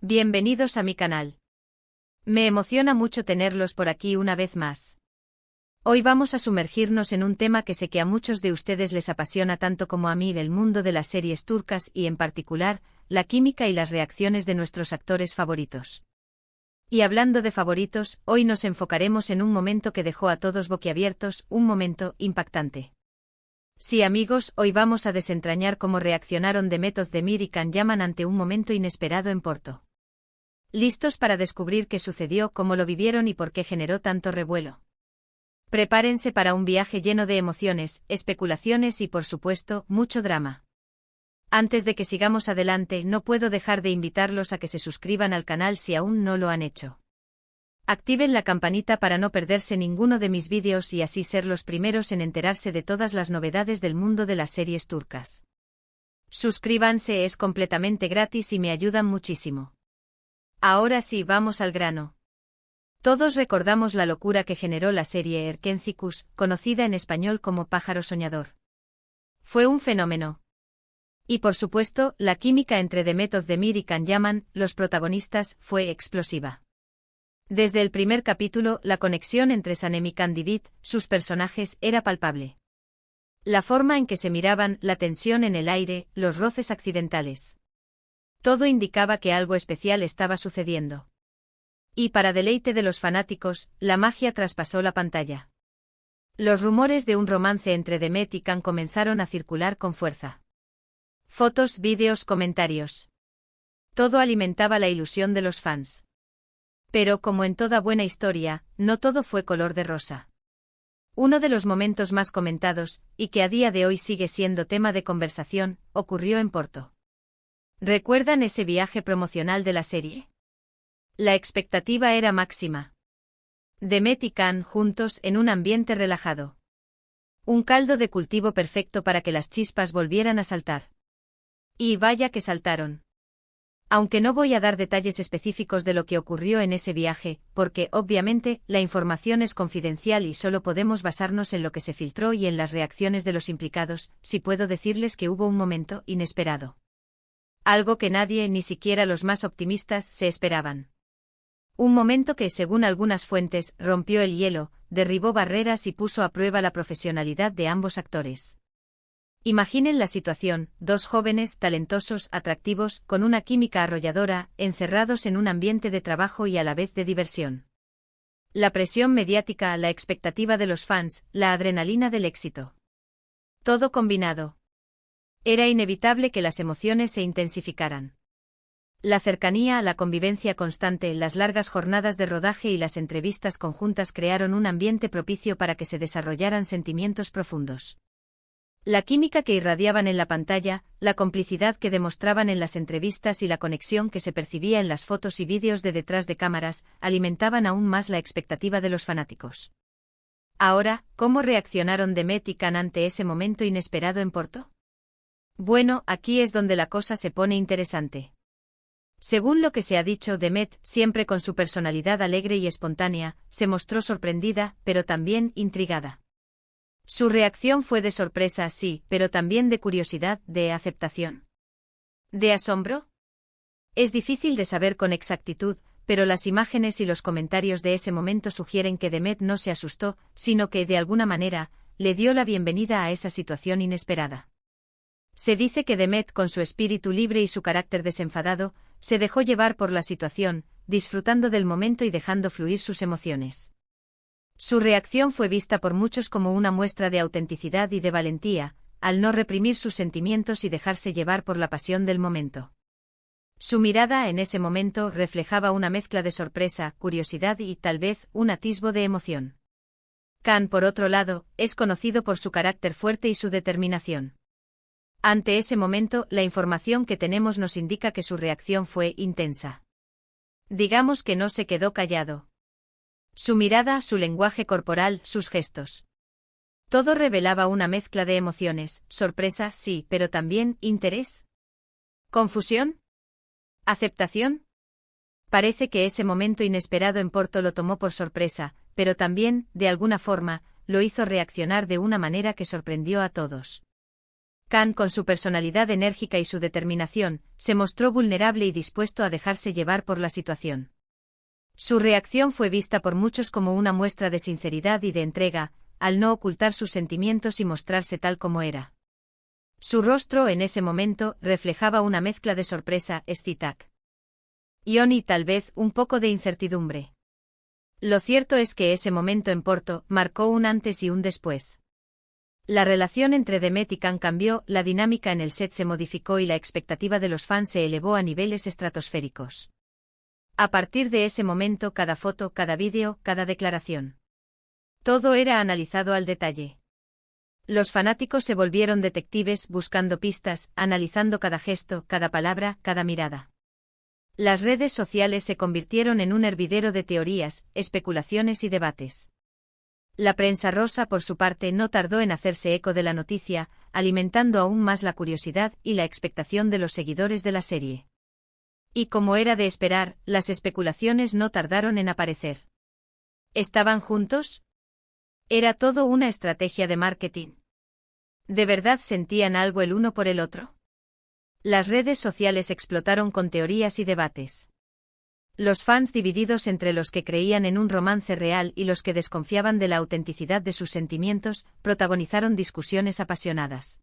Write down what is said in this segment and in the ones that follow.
Bienvenidos a mi canal. Me emociona mucho tenerlos por aquí una vez más. Hoy vamos a sumergirnos en un tema que sé que a muchos de ustedes les apasiona tanto como a mí, del mundo de las series turcas y en particular, la química y las reacciones de nuestros actores favoritos. Y hablando de favoritos, hoy nos enfocaremos en un momento que dejó a todos boquiabiertos, un momento impactante. Sí, amigos, hoy vamos a desentrañar cómo reaccionaron Demet Özdemir y Can Yaman ante un momento inesperado en Porto. ¿Listos para descubrir qué sucedió, cómo lo vivieron y por qué generó tanto revuelo? Prepárense para un viaje lleno de emociones, especulaciones y, por supuesto, mucho drama. Antes de que sigamos adelante, no puedo dejar de invitarlos a que se suscriban al canal si aún no lo han hecho. Activen la campanita para no perderse ninguno de mis vídeos y así ser los primeros en enterarse de todas las novedades del mundo de las series turcas. Suscríbanse, es completamente gratis y me ayudan muchísimo. Ahora sí, vamos al grano. Todos recordamos la locura que generó la serie Erkencikus, conocida en español como Pájaro Soñador. Fue un fenómeno. Y por supuesto, la química entre Demet Özdemir y Can Yaman, los protagonistas, fue explosiva. Desde el primer capítulo, la conexión entre Sanem y Can Divit, sus personajes, era palpable. La forma en que se miraban, la tensión en el aire, los roces accidentales. Todo indicaba que algo especial estaba sucediendo. Y para deleite de los fanáticos, la magia traspasó la pantalla. Los rumores de un romance entre Demet y Can comenzaron a circular con fuerza. Fotos, vídeos, comentarios. Todo alimentaba la ilusión de los fans. Pero, como en toda buena historia, no todo fue color de rosa. Uno de los momentos más comentados, y que a día de hoy sigue siendo tema de conversación, ocurrió en Porto. ¿Recuerdan ese viaje promocional de la serie? La expectativa era máxima. Demet y Can juntos en un ambiente relajado. Un caldo de cultivo perfecto para que las chispas volvieran a saltar. Y vaya que saltaron. Aunque no voy a dar detalles específicos de lo que ocurrió en ese viaje, porque, obviamente, la información es confidencial y solo podemos basarnos en lo que se filtró y en las reacciones de los implicados, sí puedo decirles que hubo un momento inesperado. Algo que nadie, ni siquiera los más optimistas, se esperaban. Un momento que, según algunas fuentes, rompió el hielo, derribó barreras y puso a prueba la profesionalidad de ambos actores. Imaginen la situación, dos jóvenes, talentosos, atractivos, con una química arrolladora, encerrados en un ambiente de trabajo y a la vez de diversión. La presión mediática, la expectativa de los fans, la adrenalina del éxito. Todo combinado. Era inevitable que las emociones se intensificaran. La cercanía, la convivencia constante, las largas jornadas de rodaje y las entrevistas conjuntas crearon un ambiente propicio para que se desarrollaran sentimientos profundos. La química que irradiaban en la pantalla, la complicidad que demostraban en las entrevistas y la conexión que se percibía en las fotos y vídeos de detrás de cámaras, alimentaban aún más la expectativa de los fanáticos. Ahora, ¿cómo reaccionaron Demet y Can ante ese momento inesperado en Porto? Bueno, aquí es donde la cosa se pone interesante. Según lo que se ha dicho, Demet, siempre con su personalidad alegre y espontánea, se mostró sorprendida, pero también intrigada. Su reacción fue de sorpresa, sí, pero también de curiosidad, de aceptación. ¿De asombro? Es difícil de saber con exactitud, pero las imágenes y los comentarios de ese momento sugieren que Demet no se asustó, sino que, de alguna manera, le dio la bienvenida a esa situación inesperada. Se dice que Demet, con su espíritu libre y su carácter desenfadado, se dejó llevar por la situación, disfrutando del momento y dejando fluir sus emociones. Su reacción fue vista por muchos como una muestra de autenticidad y de valentía, al no reprimir sus sentimientos y dejarse llevar por la pasión del momento. Su mirada en ese momento reflejaba una mezcla de sorpresa, curiosidad y, tal vez, un atisbo de emoción. Can, por otro lado, es conocido por su carácter fuerte y su determinación. Ante ese momento, la información que tenemos nos indica que su reacción fue intensa. Digamos que no se quedó callado. Su mirada, su lenguaje corporal, sus gestos. Todo revelaba una mezcla de emociones, sorpresa, sí, pero también interés. ¿Confusión? ¿Aceptación? Parece que ese momento inesperado en Porto lo tomó por sorpresa, pero también, de alguna forma, lo hizo reaccionar de una manera que sorprendió a todos. Khan, con su personalidad enérgica y su determinación, se mostró vulnerable y dispuesto a dejarse llevar por la situación. Su reacción fue vista por muchos como una muestra de sinceridad y de entrega, al no ocultar sus sentimientos y mostrarse tal como era. Su rostro en ese momento reflejaba una mezcla de sorpresa, excitación y tal vez un poco de incertidumbre. Lo cierto es que ese momento en Porto marcó un antes y un después. La relación entre Demet y Khan cambió, la dinámica en el set se modificó y la expectativa de los fans se elevó a niveles estratosféricos. A partir de ese momento, cada foto, cada vídeo, cada declaración. Todo era analizado al detalle. Los fanáticos se volvieron detectives buscando pistas, analizando cada gesto, cada palabra, cada mirada. Las redes sociales se convirtieron en un hervidero de teorías, especulaciones y debates. La prensa rosa, por su parte, no tardó en hacerse eco de la noticia, alimentando aún más la curiosidad y la expectación de los seguidores de la serie. Y como era de esperar, las especulaciones no tardaron en aparecer. ¿Estaban juntos? ¿Era todo una estrategia de marketing? ¿De verdad sentían algo el uno por el otro? Las redes sociales explotaron con teorías y debates. Los fans divididos entre los que creían en un romance real y los que desconfiaban de la autenticidad de sus sentimientos, protagonizaron discusiones apasionadas.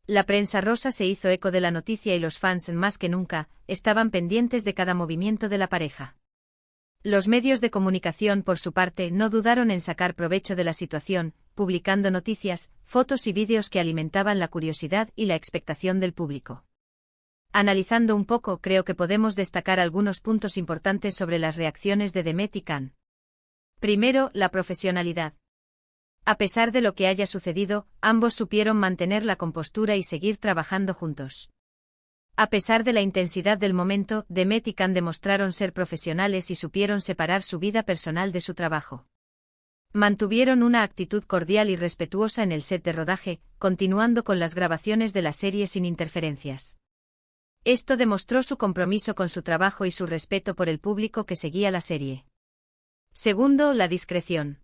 La prensa rosa se hizo eco de la noticia y los fans, más que nunca, estaban pendientes de cada movimiento de la pareja. Los medios de comunicación, por su parte, no dudaron en sacar provecho de la situación, publicando noticias, fotos y vídeos que alimentaban la curiosidad y la expectación del público. Analizando un poco, creo que podemos destacar algunos puntos importantes sobre las reacciones de Demet y Khan. Primero, la profesionalidad. A pesar de lo que haya sucedido, ambos supieron mantener la compostura y seguir trabajando juntos. A pesar de la intensidad del momento, Demet y Khan demostraron ser profesionales y supieron separar su vida personal de su trabajo. Mantuvieron una actitud cordial y respetuosa en el set de rodaje, continuando con las grabaciones de la serie sin interferencias. Esto demostró su compromiso con su trabajo y su respeto por el público que seguía la serie. Segundo, la discreción.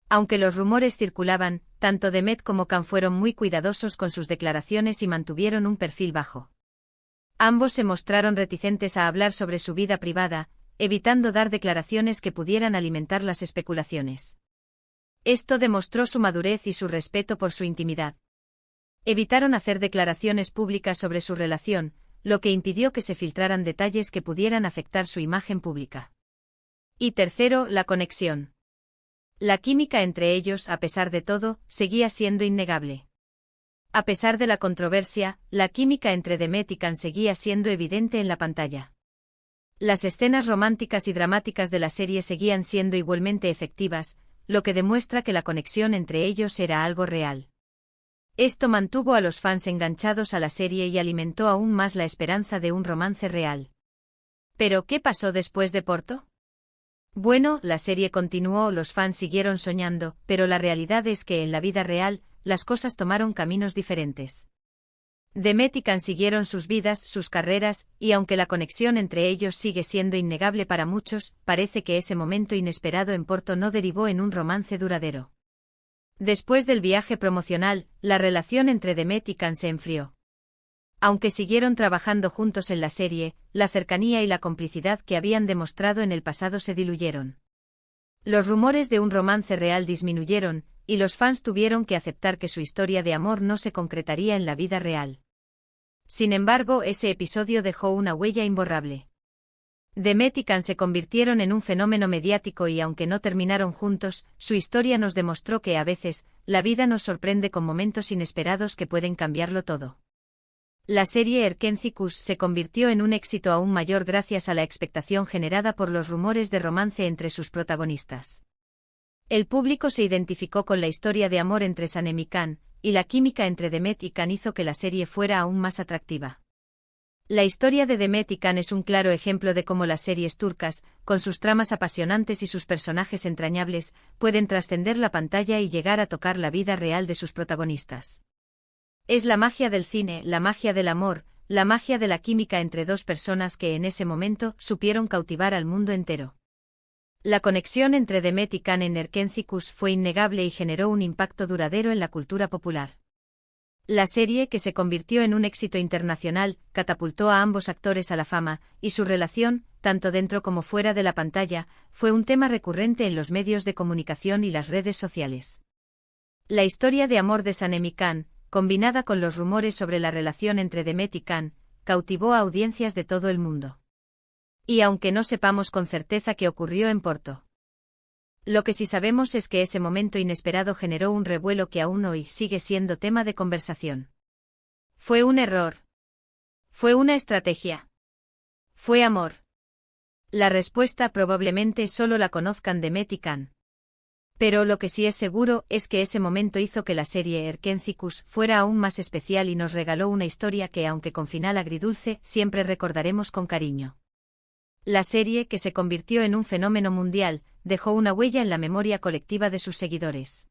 Aunque los rumores circulaban, tanto Demet como Khan fueron muy cuidadosos con sus declaraciones y mantuvieron un perfil bajo. Ambos se mostraron reticentes a hablar sobre su vida privada, evitando dar declaraciones que pudieran alimentar las especulaciones. Esto demostró su madurez y su respeto por su intimidad. Evitaron hacer declaraciones públicas sobre su relación, lo que impidió que se filtraran detalles que pudieran afectar su imagen pública. Y tercero, la conexión. La química entre ellos, a pesar de todo, seguía siendo innegable. A pesar de la controversia, la química entre Demet y Khan seguía siendo evidente en la pantalla. Las escenas románticas y dramáticas de la serie seguían siendo igualmente efectivas, lo que demuestra que la conexión entre ellos era algo real. Esto mantuvo a los fans enganchados a la serie y alimentó aún más la esperanza de un romance real. ¿Pero qué pasó después de Porto? Bueno, la serie continuó, los fans siguieron soñando, pero la realidad es que en la vida real, las cosas tomaron caminos diferentes. Demet y Khan siguieron sus vidas, sus carreras, y aunque la conexión entre ellos sigue siendo innegable para muchos, parece que ese momento inesperado en Porto no derivó en un romance duradero. Después del viaje promocional, la relación entre Demet y Khan se enfrió. Aunque siguieron trabajando juntos en la serie, la cercanía y la complicidad que habían demostrado en el pasado se diluyeron. Los rumores de un romance real disminuyeron, y los fans tuvieron que aceptar que su historia de amor no se concretaría en la vida real. Sin embargo, ese episodio dejó una huella imborrable. Demet y Khan se convirtieron en un fenómeno mediático y aunque no terminaron juntos, su historia nos demostró que a veces, la vida nos sorprende con momentos inesperados que pueden cambiarlo todo. La serie Erkenzicus se convirtió en un éxito aún mayor gracias a la expectación generada por los rumores de romance entre sus protagonistas. El público se identificó con la historia de amor entre Sanem y Khan, y la química entre Demet y Khan hizo que la serie fuera aún más atractiva. La historia de Demet y Khan es un claro ejemplo de cómo las series turcas, con sus tramas apasionantes y sus personajes entrañables, pueden trascender la pantalla y llegar a tocar la vida real de sus protagonistas. Es la magia del cine, la magia del amor, la magia de la química entre dos personas que en ese momento supieron cautivar al mundo entero. La conexión entre Demet y Khan en Erkenzicus fue innegable y generó un impacto duradero en la cultura popular. La serie, que se convirtió en un éxito internacional, catapultó a ambos actores a la fama, y su relación, tanto dentro como fuera de la pantalla, fue un tema recurrente en los medios de comunicación y las redes sociales. La historia de amor de Sanemi Khan, combinada con los rumores sobre la relación entre Demet y Khan, cautivó a audiencias de todo el mundo. Y aunque no sepamos con certeza qué ocurrió en Porto, lo que sí sabemos es que ese momento inesperado generó un revuelo que aún hoy sigue siendo tema de conversación. ¿Fue un error? ¿Fue una estrategia? ¿Fue amor? La respuesta probablemente solo la conozcan Demet y Khan. Pero lo que sí es seguro es que ese momento hizo que la serie Erkenzicus fuera aún más especial y nos regaló una historia que, aunque con final agridulce, siempre recordaremos con cariño. La serie, que se convirtió en un fenómeno mundial, dejó una huella en la memoria colectiva de sus seguidores.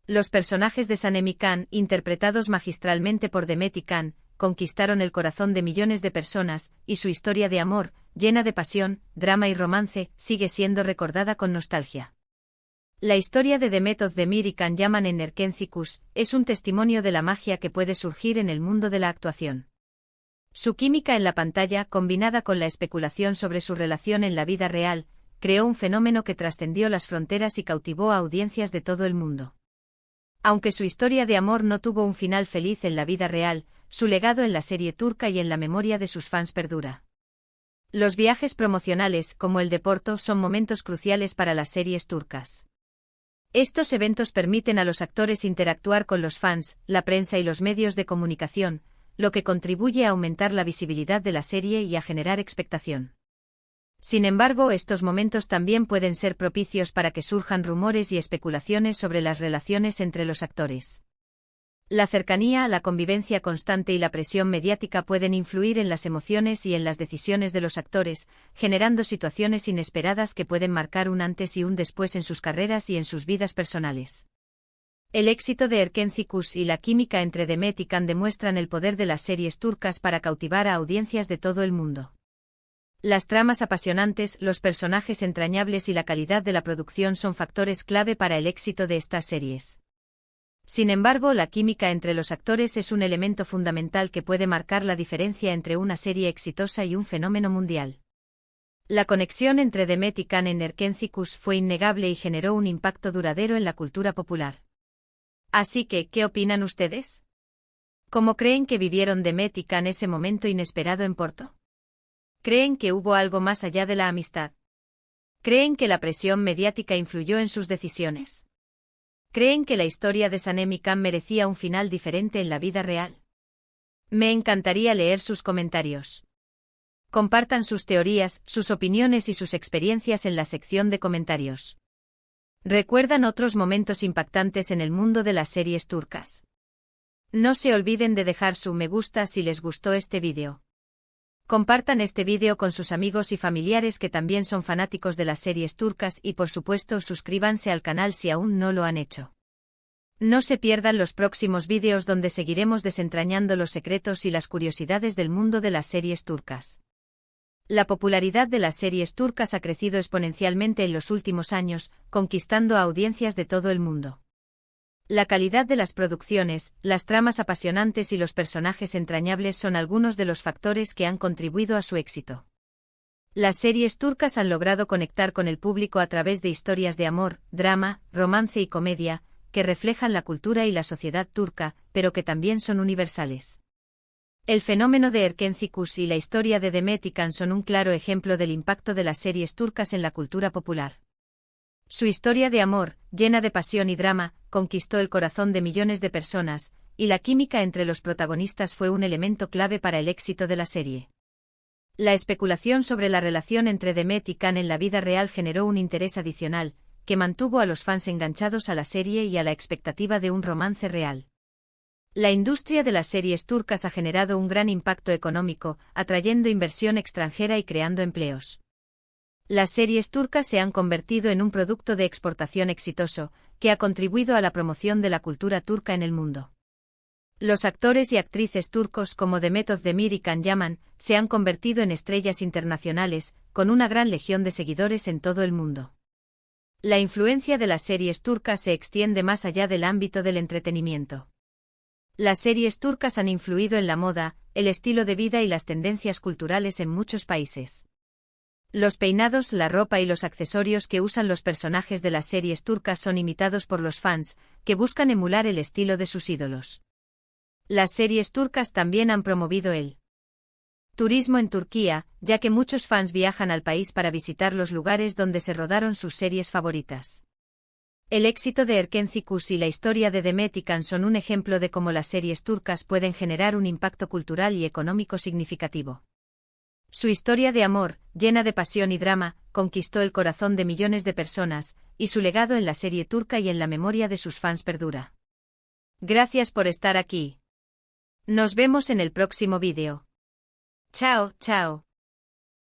Los personajes de Sanemi Khan, interpretados magistralmente por Demet y Khan, conquistaron el corazón de millones de personas, y su historia de amor, llena de pasión, drama y romance, sigue siendo recordada con nostalgia. La historia de Demet Özdemir y Can Yaman en Erkenzicus es un testimonio de la magia que puede surgir en el mundo de la actuación. Su química en la pantalla, combinada con la especulación sobre su relación en la vida real, creó un fenómeno que trascendió las fronteras y cautivó a audiencias de todo el mundo. Aunque su historia de amor no tuvo un final feliz en la vida real, su legado en la serie turca y en la memoria de sus fans perdura. Los viajes promocionales, como el de Porto, son momentos cruciales para las series turcas. Estos eventos permiten a los actores interactuar con los fans, la prensa y los medios de comunicación, lo que contribuye a aumentar la visibilidad de la serie y a generar expectación. Sin embargo, estos momentos también pueden ser propicios para que surjan rumores y especulaciones sobre las relaciones entre los actores. La cercanía, la convivencia constante y la presión mediática pueden influir en las emociones y en las decisiones de los actores, generando situaciones inesperadas que pueden marcar un antes y un después en sus carreras y en sus vidas personales. El éxito de Erkenzicus y la química entre Demet y Khan demuestran el poder de las series turcas para cautivar a audiencias de todo el mundo. Las tramas apasionantes, los personajes entrañables y la calidad de la producción son factores clave para el éxito de estas series. Sin embargo, la química entre los actores es un elemento fundamental que puede marcar la diferencia entre una serie exitosa y un fenómeno mundial. La conexión entre Demet y Khan en Erkenzicus fue innegable y generó un impacto duradero en la cultura popular. Así que, ¿qué opinan ustedes? ¿Cómo creen que vivieron Demet y Khan ese momento inesperado en Porto? ¿Creen que hubo algo más allá de la amistad? ¿Creen que la presión mediática influyó en sus decisiones? ¿Creen que la historia de Sanemi Khan merecía un final diferente en la vida real? Me encantaría leer sus comentarios. Compartan sus teorías, sus opiniones y sus experiencias en la sección de comentarios. ¿Recuerdan otros momentos impactantes en el mundo de las series turcas? No se olviden de dejar su me gusta si les gustó este vídeo. Compartan este vídeo con sus amigos y familiares que también son fanáticos de las series turcas y por supuesto suscríbanse al canal si aún no lo han hecho. No se pierdan los próximos vídeos donde seguiremos desentrañando los secretos y las curiosidades del mundo de las series turcas. La popularidad de las series turcas ha crecido exponencialmente en los últimos años, conquistando a audiencias de todo el mundo. La calidad de las producciones, las tramas apasionantes y los personajes entrañables son algunos de los factores que han contribuido a su éxito. Las series turcas han logrado conectar con el público a través de historias de amor, drama, romance y comedia, que reflejan la cultura y la sociedad turca, pero que también son universales. El fenómeno de Erkenzicus y la historia de Demet y Khan son un claro ejemplo del impacto de las series turcas en la cultura popular. Su historia de amor, llena de pasión y drama, conquistó el corazón de millones de personas, y la química entre los protagonistas fue un elemento clave para el éxito de la serie. La especulación sobre la relación entre Demet y Khan en la vida real generó un interés adicional, que mantuvo a los fans enganchados a la serie y a la expectativa de un romance real. La industria de las series turcas ha generado un gran impacto económico, atrayendo inversión extranjera y creando empleos. Las series turcas se han convertido en un producto de exportación exitoso, que ha contribuido a la promoción de la cultura turca en el mundo. Los actores y actrices turcos como Demet Özdemir y Can Yaman se han convertido en estrellas internacionales, con una gran legión de seguidores en todo el mundo. La influencia de las series turcas se extiende más allá del ámbito del entretenimiento. Las series turcas han influido en la moda, el estilo de vida y las tendencias culturales en muchos países. Los peinados, la ropa y los accesorios que usan los personajes de las series turcas son imitados por los fans, que buscan emular el estilo de sus ídolos. Las series turcas también han promovido el turismo en Turquía, ya que muchos fans viajan al país para visitar los lugares donde se rodaron sus series favoritas. El éxito de Erken Cikus y la historia de Demet İlkan son un ejemplo de cómo las series turcas pueden generar un impacto cultural y económico significativo. Su historia de amor, llena de pasión y drama, conquistó el corazón de millones de personas, y su legado en la serie turca y en la memoria de sus fans perdura. Gracias por estar aquí. Nos vemos en el próximo vídeo. Chao, chao.